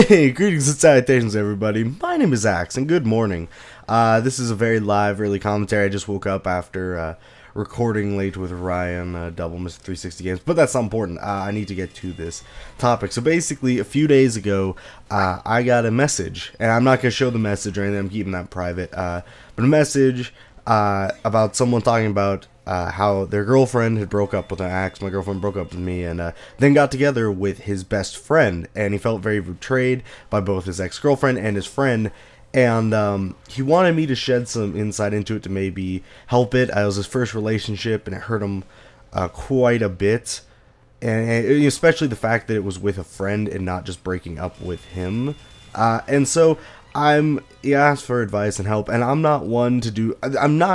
Hey, greetings and salutations, everybody. My name is Axe, and good morning. This is a very live, early commentary. I just woke up after recording late with Ryan, double Mr. 360 Games, but that's not important. I need to get to this topic. So basically, a few days ago, I got a message, and I'm not going to show the message or anything. I'm keeping that private. But a message about someone talking about how their girlfriend had broke up with an ex. My girlfriend broke up with me, and then got together with his best friend, and he felt very betrayed by both his ex-girlfriend and his friend, and he wanted me to shed some insight into it to maybe help it. It was his first relationship, and it hurt him quite a bit, and especially the fact that it was with a friend and not just breaking up with him, and so he asked for advice and help, and I'm not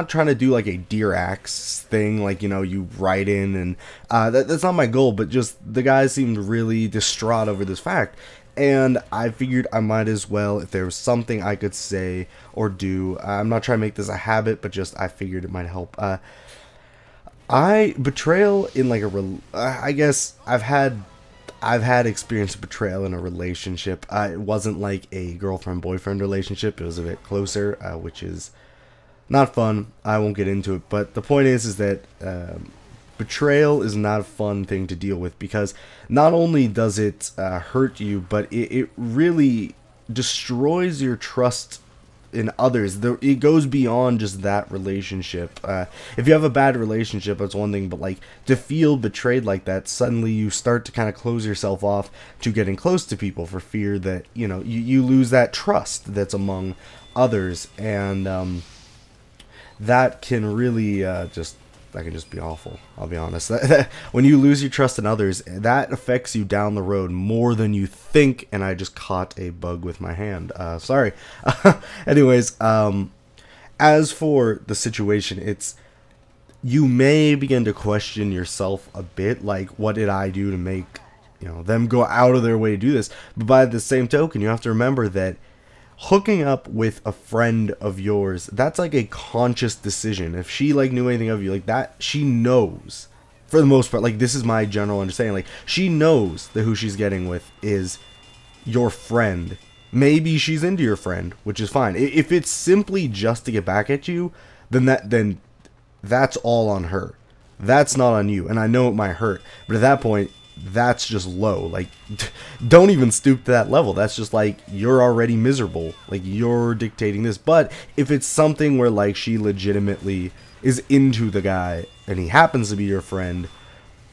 trying to do like a Dear Axe thing, like, you know, you write in, and that's not my goal, but just the guy seemed really distraught over this fact, and I figured I might as well, if there was something I could say or do. I'm not trying to make this a habit, but just I figured it might help. Betrayal in like I guess I've had experience of betrayal in a relationship. It wasn't like a girlfriend-boyfriend relationship. It was a bit closer, which is not fun. I won't get into it. But the point is that betrayal is not a fun thing to deal with, because not only does it hurt you, but it really destroys your trust in others. It goes beyond just that relationship. If you have a bad relationship, that's one thing, but like to feel betrayed like that, suddenly you start to kind of close yourself off to getting close to people for fear that, you know, you lose that trust that's among others, and that can really that can just be awful. I'll be honest. When you lose your trust in others, that affects you down the road more than you think. And I just caught a bug with my hand. Sorry. Anyways, as for the situation, you may begin to question yourself a bit. Like, what did I do to make, you know, them go out of their way to do this? But by the same token, you have to remember that hooking up with a friend of yours, that's like a conscious decision. If she like knew anything of you like that, she knows, for the most part, like, this is my general understanding, like, she knows that who she's getting with is your friend. Maybe she's into your friend, which is fine. If it's simply just to get back at you, then that's all on her. That's not on you. And I know it might hurt, but at that point, that's just low. Like, don't even stoop to that level. That's just like, you're already miserable, like, you're dictating this. But if it's something where like she legitimately is into the guy and he happens to be your friend,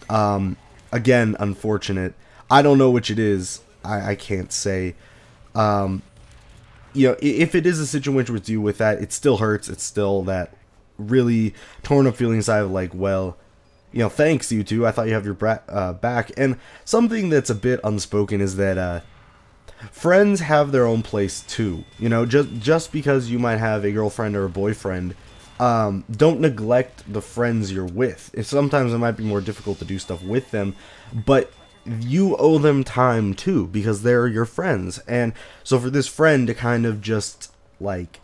again, unfortunate. I don't know which it is. I can't say. You know, if it is a situation with you with that, it still hurts. It's still that really torn up feeling inside of like, well, you know, thanks, you two. I thought you have your back. And something that's a bit unspoken is that friends have their own place too. You know, just because you might have a girlfriend or a boyfriend, don't neglect the friends you're with. Sometimes it might be more difficult to do stuff with them, but you owe them time too, because they're your friends. And so for this friend to kind of just like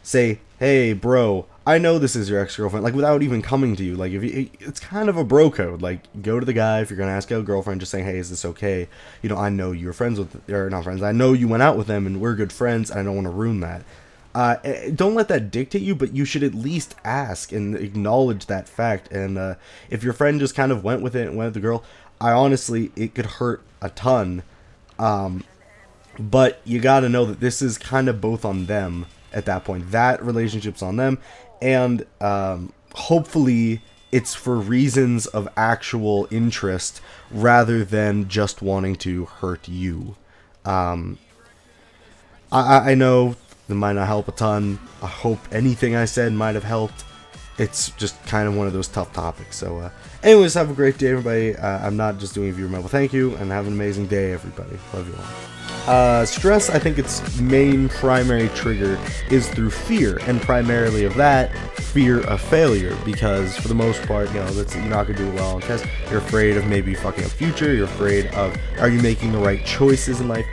say, hey bro, I know this is your ex-girlfriend, like, without even coming to you, like, it's kind of a bro code. Like, go to the guy, if you're gonna ask out a girlfriend, just saying, hey, is this okay? You know, I know you're friends with, or not friends, I know you went out with them, and we're good friends, and I don't want to ruin that. Don't let that dictate you, but you should at least ask and acknowledge that fact. And if your friend just kind of went with it and went with the girl, it could hurt a ton. But you gotta know that this is kind of both on them at that point. That relationship's on them. And hopefully it's for reasons of actual interest rather than just wanting to hurt you. I know it might not help a ton. I hope anything I said might have helped. It's just kind of one of those tough topics. So anyways, have a great day, everybody. I'm not just doing a viewer mail. Thank you, and have an amazing day, everybody. Love you all. Stress, I think its main primary trigger is through fear, and primarily of that, fear of failure, because for the most part, you know, you're not going to do well on tests. You're afraid of maybe fucking up future. You're afraid of, are you making the right choices in life?